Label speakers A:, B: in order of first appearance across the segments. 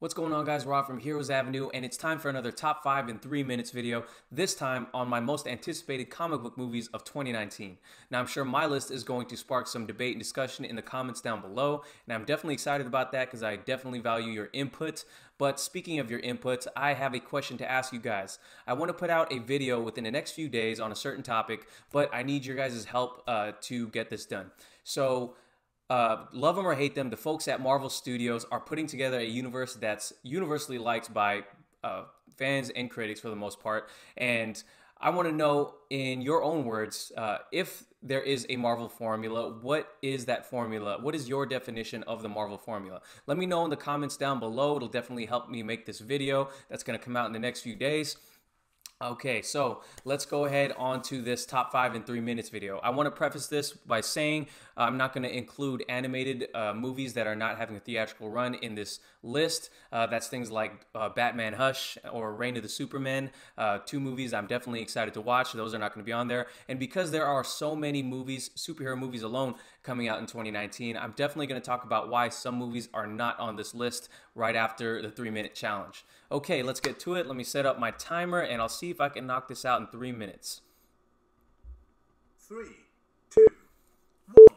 A: What's going on, guys? Rob from Heroes Avenue, and it's time for another top 5 in 3 minutes video, this time on my most anticipated comic book movies of 2019. Now, I'm sure my list is going to spark some debate and discussion in the comments down below, and I'm definitely excited about that because I definitely value your input. But speaking of your input, I have a question to ask you guys. I want to put out a video within the next few days on a certain topic, but I need your guys' help to get this done. So, love them or hate them, the folks at Marvel Studios are putting together a universe that's universally liked by fans and critics for the most part. And I want to know, in your own words, if there is a Marvel formula, what is that formula? What is your definition of the Marvel formula? Let me know in the comments down below. It'll definitely help me make this video that's going to come out in the next few days. Okay, so let's go ahead on to this top 5 in 3 minutes video. I want to preface this by saying I'm not going to include animated movies that are not having a theatrical run in this list. That's things like Batman Hush or Reign of the Supermen, 2 movies I'm definitely excited to watch. Those are not going to be on there. And because there are so many movies, superhero movies alone, coming out in 2019, I'm definitely going to talk about why some movies are not on this list right after the 3-minute challenge. Okay, let's get to it. Let me set up my timer and I'll see if I can knock this out in 3 minutes.
B: 3, 2, 1.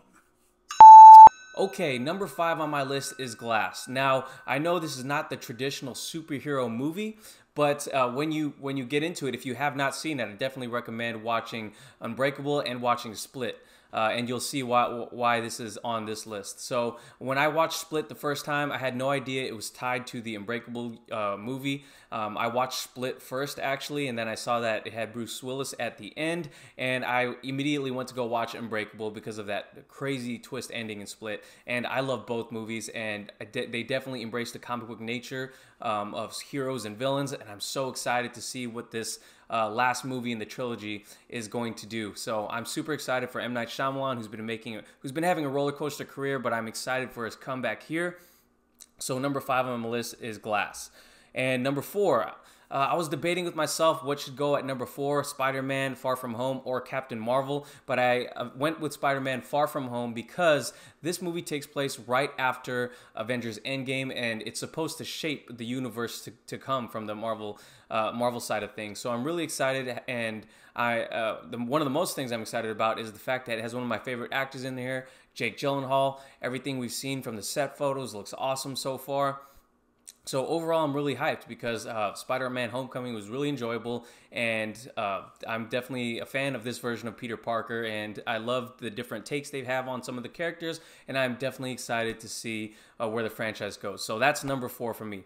A: Okay, number 5 on my list is Glass. Now, I know this is not the traditional superhero movie, but when you get into it, if you have not seen it, I definitely recommend watching Unbreakable and watching Split. And you'll see why this is on this list. So when I watched Split the first time, I had no idea it was tied to the Unbreakable movie. I watched Split first, actually, and then I saw that it had Bruce Willis at the end, and I immediately went to go watch Unbreakable because of that crazy twist ending in Split. And I love both movies, and they definitely embrace the comic book nature of heroes and villains, and I'm so excited to see what this last movie in the trilogy is going to do. So I'm super excited for M. Night Shyamalan, who's been having a roller coaster career, but I'm excited for his comeback here. So number 5 on my list is Glass. And number 4, I was debating with myself what should go at number 4, Spider-Man Far From Home or Captain Marvel, but I went with Spider-Man Far From Home because this movie takes place right after Avengers Endgame, and it's supposed to shape the universe to come from the Marvel side of things. So I'm really excited, and one of the most things I'm excited about is the fact that it has one of my favorite actors in there, Jake Gyllenhaal. Everything we've seen from the set photos looks awesome so far. So overall, I'm really hyped because Spider-Man Homecoming was really enjoyable, and I'm definitely a fan of this version of Peter Parker, and I love the different takes they have on some of the characters, and I'm definitely excited to see where the franchise goes. So that's number 4 for me.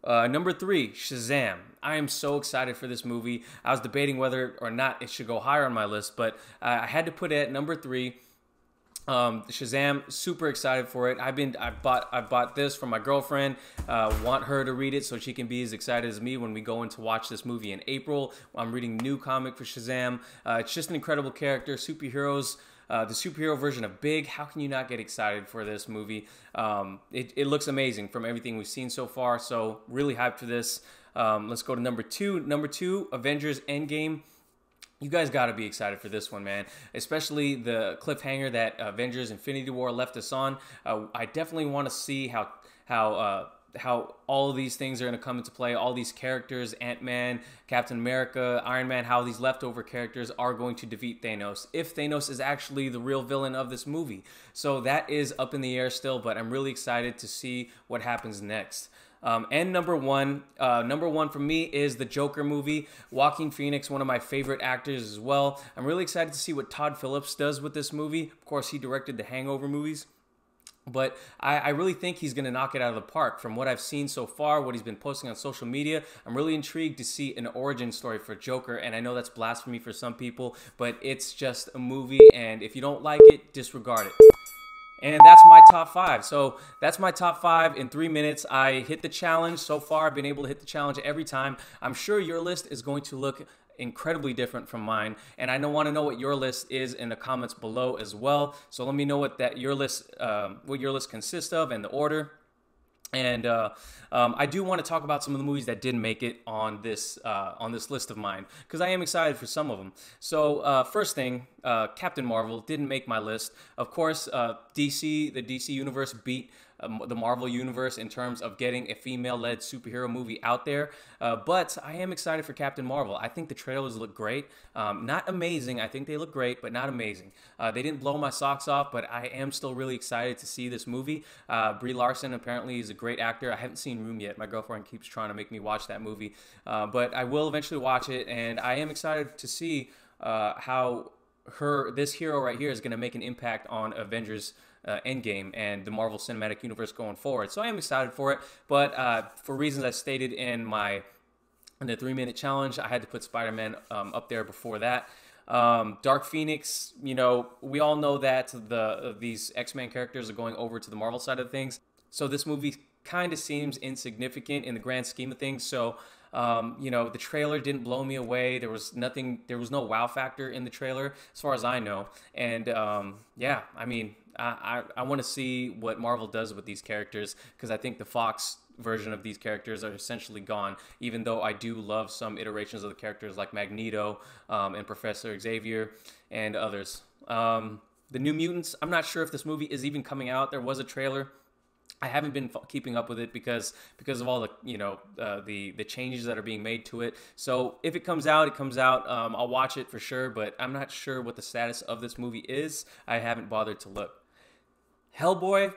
A: Number 3, Shazam. I am so excited for this movie. I was debating whether or not it should go higher on my list, but I had to put it at number 3. Shazam, super excited for it. I bought this for my girlfriend. Want her to read it so she can be as excited as me when we go in to watch this movie in April. I'm reading a new comic for Shazam. It's just an incredible character. Superheroes. The superhero version of Big. How can you not get excited for this movie? It looks amazing from everything we've seen so far. So really hyped for this. Let's go to number 2. Number 2, Avengers Endgame. You guys got to be excited for this one, man. Especially the cliffhanger that Avengers Infinity War left us on. I definitely want to see how all of these things are going to come into play. All these characters, Ant-Man, Captain America, Iron Man, how these leftover characters are going to defeat Thanos, if Thanos is actually the real villain of this movie. So that is up in the air still, but I'm really excited to see what happens next. And number one for me is the Joker movie. Joaquin Phoenix, one of my favorite actors as well. I'm really excited to see what Todd Phillips does with this movie. Of course, he directed the Hangover movies. But I really think he's going to knock it out of the park. From what I've seen so far, what he's been posting on social media, I'm really intrigued to see an origin story for Joker. And I know that's blasphemy for some people, but it's just a movie. And if you don't like it, disregard it. And that's my top 5. So that's my top 5 in 3 minutes. I hit the challenge so far. I've been able to hit the challenge every time. I'm sure your list is going to look incredibly different from mine, and I want to know what your list is in the comments below as well. So let me know what your list consists of and the order. And I do want to talk about some of the movies that didn't make it on this list of mine, because I am excited for some of them. So first thing, Captain Marvel didn't make my list. Of course, the DC universe beat the Marvel Universe in terms of getting a female-led superhero movie out there. But I am excited for Captain Marvel. I think the trailers look great. Not amazing. I think they look great, but not amazing. They didn't blow my socks off, but I am still really excited to see this movie. Brie Larson apparently is a great actor. I haven't seen Room yet. My girlfriend keeps trying to make me watch that movie, but I will eventually watch it, and I am excited to see how this hero right here is going to make an impact on Avengers Endgame and the Marvel Cinematic Universe going forward. So I am excited for it, but for reasons I stated in the 3-minute challenge, I had to put Spider-Man up there before that. Dark Phoenix, you know, we all know that these X-Men characters are going over to the Marvel side of things. So this movie kind of seems insignificant in the grand scheme of things. So, you know, the trailer didn't blow me away. There was no wow factor in the trailer as far as I know. And yeah, I mean, I want to see what Marvel does with these characters, because I think the Fox version of these characters are essentially gone, even though I do love some iterations of the characters like Magneto and Professor Xavier and others. The New Mutants, I'm not sure if this movie is even coming out. There was a trailer. I haven't been keeping up with it because of all the, you know, the changes that are being made to it. So if it comes out, it comes out. I'll watch it for sure, but I'm not sure what the status of this movie is. I haven't bothered to look. Hellboy,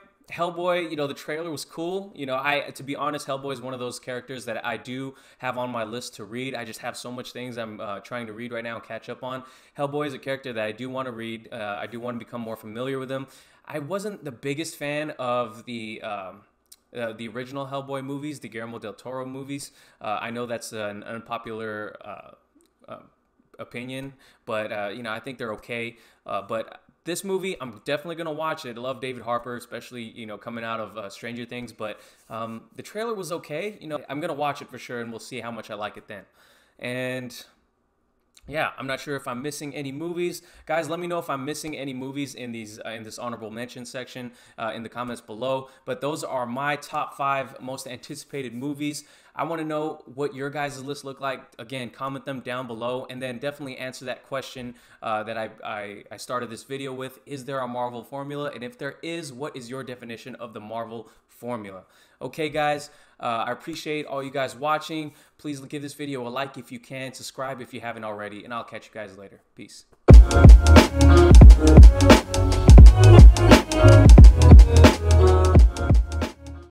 A: you know, the trailer was cool. You know, to be honest, Hellboy is one of those characters that I do have on my list to read. I just have so much things I'm trying to read right now and catch up on. Hellboy is a character that I do want to read. I do want to become more familiar with him. I wasn't the biggest fan of the original Hellboy movies, the Guillermo del Toro movies. I know that's an unpopular opinion, but you know, I think they're okay. But this movie, I'm definitely going to watch it. I love David Harbour, especially, you know, coming out of Stranger Things. But the trailer was okay. You know, I'm going to watch it for sure, and we'll see how much I like it then. And yeah, I'm not sure if I'm missing any movies. Guys, let me know if I'm missing any movies in this honorable mention section in the comments below. But those are my top 5 most anticipated movies. I want to know what your guys' list look like. Again, comment them down below, and then definitely answer that question that I started this video with. Is there a Marvel formula? And if there is, what is your definition of the Marvel formula? Okay, guys, I appreciate all you guys watching. Please give this video a like if you can. Subscribe if you haven't already, and I'll catch you guys later. Peace.